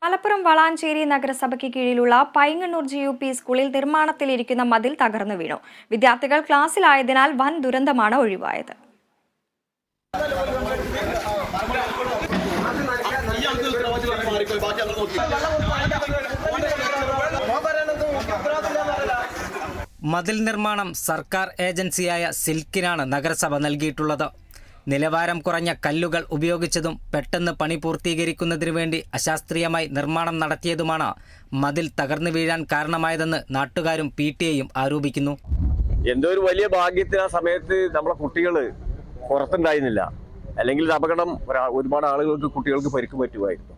മലപ്പുറം വളാഞ്ചേരി നഗരസഭയ്ക്ക് കീഴിലുള്ള പൈങ്ങണ്ണൂർ GUP സ്കൂളിൽ നിർമ്മാണത്തിലിരിക്കുന്ന മതിൽ തകർന്നു വീണു. വിദ്യാർത്ഥികൾ ക്ലാസ്സിലായതിനാൽ വൻ ദുരന്തമാണ് ഒഴിവായത്. മതിൽ നിർമ്മാണം സർക്കാർ ഏജൻസിയായ സിൽക്കിനാണ് നഗരസഭ നൽകിയിട്ടുള്ളത്. നിലവാരം കുറഞ്ഞ കല്ലുകൾ ഉപയോഗിച്ചതും പെട്ടെന്ന് പണി പൂർത്തീകരിക്കുന്നതിനു വേണ്ടി അശാസ്ത്രീയമായി നിർമ്മാണം നടത്തിയതുമാണ് മതിൽ തകർന്നു വീഴാൻ കാരണമായതെന്ന് നാട്ടുകാരും PTA-യും ആരോപിക്കുന്നു. എന്തോ ഒരു വലിയ ഭാഗ്യത്തിന് ആ സമയത്ത് നമ്മളെ കുട്ടികൾ പുറത്തുണ്ടായിരുന്നില്ല. അല്ലെങ്കിൽ അപകടം ഒരുപാട് ആളുകൾക്ക് കുട്ടികൾക്ക് പരിക്ക് പറ്റുമായിരുന്നു.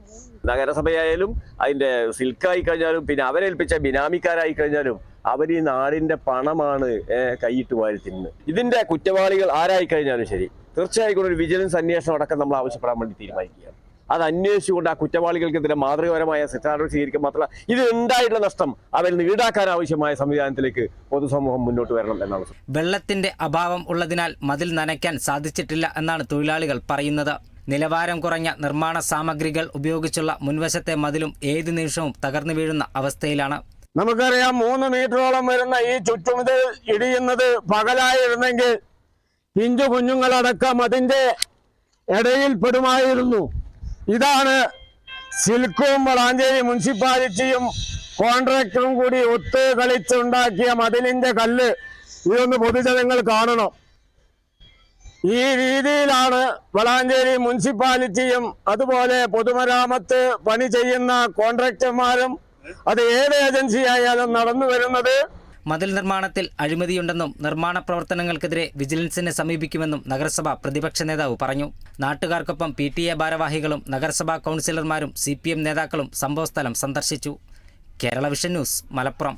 നഗരസഭയായാലും അതിൻ്റെ സിൽക്കായി കഴിഞ്ഞാലും പിന്നെ അവരേൽപ്പിച്ച ബിനാമിക്കാരായി കഴിഞ്ഞാലും അവർ ഈ നാടിൻ്റെ പണമാണ് കൈയിട്ട് വാരി തിന്നുന്നത്. ഇതിൻ്റെ കുറ്റവാളികൾ ആരായി കഴിഞ്ഞാലും ശരി, തീർച്ചയായും ഒരു വിജിലൻസ് അന്വേഷണം അടക്കം നമ്മൾ ആവശ്യപ്പെടാൻ വേണ്ടി തീരുമാനിക്കുകയാണ്. അത് അന്വേഷിച്ചുകൊണ്ട് ആ കുറ്റവാളികൾക്കെതിരെ മാതൃകാപരമായ ശിക്ഷാനടപടി സ്വീകരിക്കുക മാത്രമല്ല, ഇത് ഉണ്ടായിട്ടുള്ള നഷ്ടം അവരിൽ നിന്ന് ഈടാക്കാൻ ആവശ്യമായ സംവിധാനത്തിലേക്ക് പൊതുസമൂഹം മുന്നോട്ട് വരണം എന്നാണ്. വെള്ളത്തിന്റെ അഭാവം ഉള്ളതിനാൽ മതിൽ നനയ്ക്കാൻ സാധിച്ചിട്ടില്ല എന്നാണ് തൊഴിലാളികൾ പറയുന്നത്. നിലവാരം കുറഞ്ഞ നിർമ്മാണ സാമഗ്രികൾ ഉപയോഗിച്ചുള്ള മുൻവശത്തെ മതിലും ഏത് നിമിഷവും തകർന്നു വീഴുന്ന അവസ്ഥയിലാണ്. നമുക്കറിയാം, 3 മീറ്ററോളം വരുന്ന ഈ ചുറ്റുമതിൽ ഇടിയുന്നത് പകലായിരുന്നെങ്കിൽ പിഞ്ചു കുഞ്ഞുങ്ങളടക്കം അതിൻ്റെ ഇടയിൽ പെടുമായിരുന്നു. ഇതാണ് സിൽക്കും വളാഞ്ചേരി മുനിസിപ്പാലിറ്റിയും കോൺട്രാക്ടറും കൂടി ഒത്ത് കളിച്ചുണ്ടാക്കിയ മതിലിൻ്റെ കല്ല്. ഇതൊന്ന് പൊതുജനങ്ങൾ കാണണം. ഈ രീതിയിലാണ് വളാഞ്ചേരി മുനിസിപ്പാലിറ്റിയും അതുപോലെ പൊതുമരാമത്ത് പണി ചെയ്യുന്ന കോൺട്രാക്ടർമാരും അത് ഏത് ഏജൻസി ആയാലും നടന്നു വരുന്നത്. മതിൽ നിർമ്മാണത്തിൽ അഴിമതിയുണ്ടെന്നും നിർമ്മാണ പ്രവർത്തനങ്ങൾക്കെതിരെ വിജിലൻസിനെ സമീപിക്കുമെന്നും നഗരസഭ പ്രതിപക്ഷ നേതാവ് പറഞ്ഞു. നാട്ടുകാർക്കൊപ്പം PTA ഭാരവാഹികളും നഗരസഭാ കൗൺസിലർമാരും CPM നേതാക്കളും സംഭവസ്ഥലം സന്ദർശിച്ചു. Kerala vision news, Malappuram.